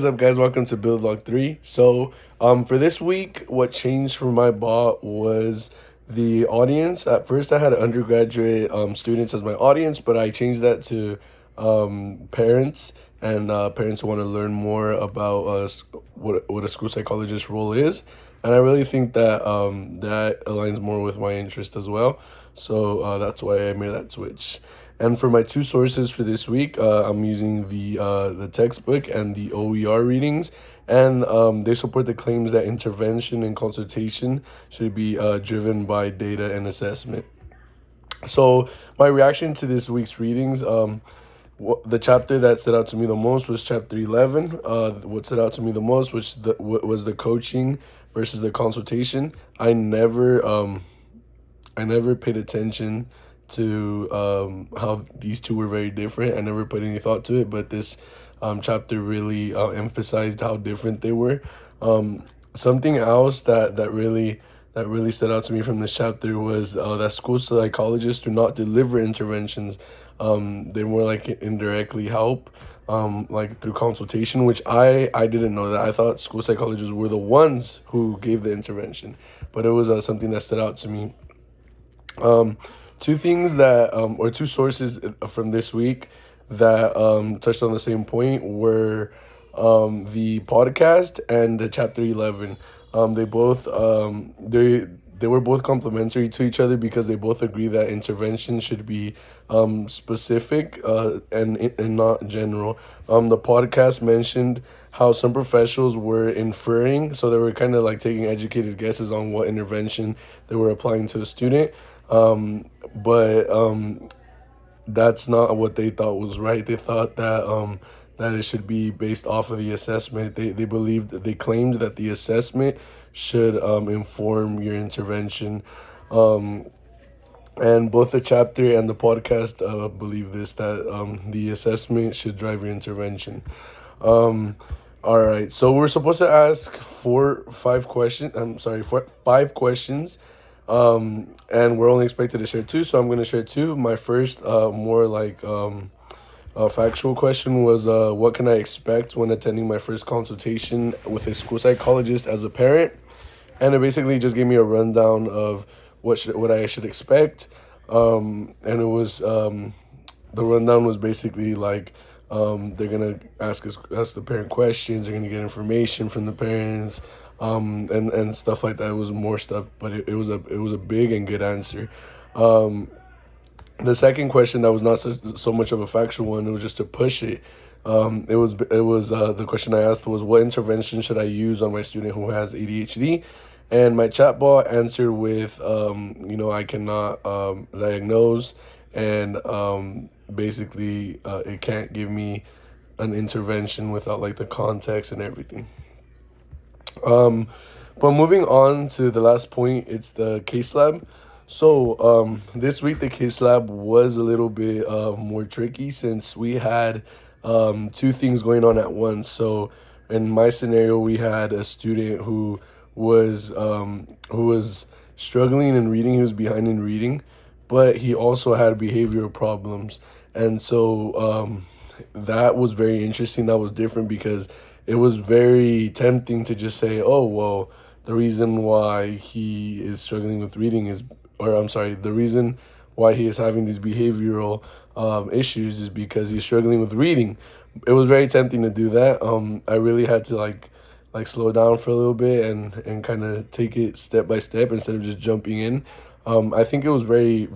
What's up, guys? Welcome to Build Log 3. For this week, what changed for my bot was the audience. At first, I had undergraduate students as my audience, but I changed that to parents and parents who want to learn more about what a school psychologist role is. And I really think that that aligns more with my interest as well. That's why I made that switch. And for my two sources for this week, I'm using the textbook and the OER readings, and they support the claims that intervention and consultation should be driven by data and assessment. So my reaction to this week's readings, the chapter that stood out to me the most was chapter 11. What stood out to me the most was the coaching versus the consultation. I never paid attention to how these two were very different. I never put any thought to it, but this chapter really emphasized how different they were. Something else that really stood out to me from this chapter was that school psychologists do not deliver interventions. They more like indirectly help, like through consultation, which I didn't know that. I thought school psychologists were the ones who gave the intervention, but it was something that stood out to me. Um, Two things or two sources from this week that touched on the same point were the podcast and the chapter 11. They both they were both complementary to each other because they both agree that intervention should be specific and not general. The podcast mentioned how some professionals were inferring, so they were kind of like taking educated guesses on what intervention they were applying to the student. But that's not what they thought was right. They thought that it should be based off of the assessment. They claimed that the assessment should inform your intervention. Um, and both the chapter and the podcast believe this, that the assessment should drive your intervention. Um, all right, so we're supposed to ask five questions. I'm sorry, five questions, and we're only expected to share two. So I'm gonna share two. My first, more like factual question was, what can I expect when attending my first consultation with a school psychologist as a parent? And it basically just gave me a rundown of what I should expect. And it was the rundown was basically like they're gonna ask the parent questions. They're gonna get information from the parents, and stuff like that. It was more stuff, but it was a big and good answer. Um, the second question that was not so much of a factual one. It was just to push it. It was the question I asked was, what intervention should I use on my student who has ADHD? And my chatbot answered with, I cannot diagnose, and basically it can't give me an intervention without like the context and everything. Um, but moving on to the last point, it's the case lab. This week the case lab was a little bit more tricky since we had two things going on at once. So in my scenario, we had a student who was struggling in reading. He was behind in reading, but he also had behavioral problems, and that was very interesting. That was different because it was very tempting to just say, "Oh, well, the reason why he is struggling with reading is, or I'm sorry, the reason why he is having these behavioral issues is because he's struggling with reading." It was very tempting to do that. I really had to like slow down for a little bit and kind of take it step by step instead of just jumping in. I think it was very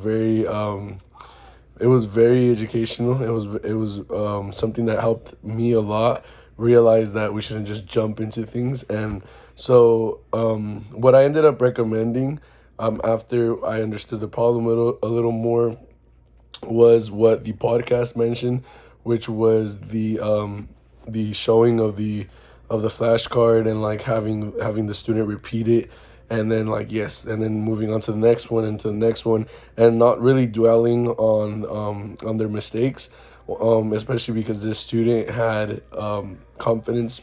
educational. It was something that helped me a lot realize that we shouldn't just jump into things. And what I ended up recommending, after I understood the problem a little more, was what the podcast mentioned, which was the showing of the flashcard, and like having the student repeat it, and then like yes, and then moving on to the next one and to the next one, and not really dwelling on their mistakes, especially because this student had confidence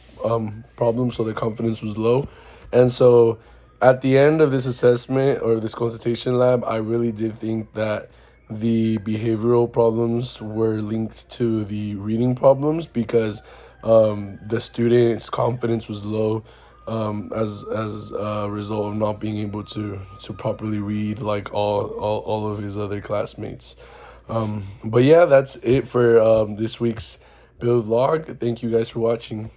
problems, so their confidence was low. And so at the end of this assessment or this consultation lab, I really did think that the behavioral problems were linked to the reading problems, because The student's confidence was low, as a result of not being able to properly read like all of his other classmates. But yeah, that's it for this week's build vlog. Thank you guys for watching.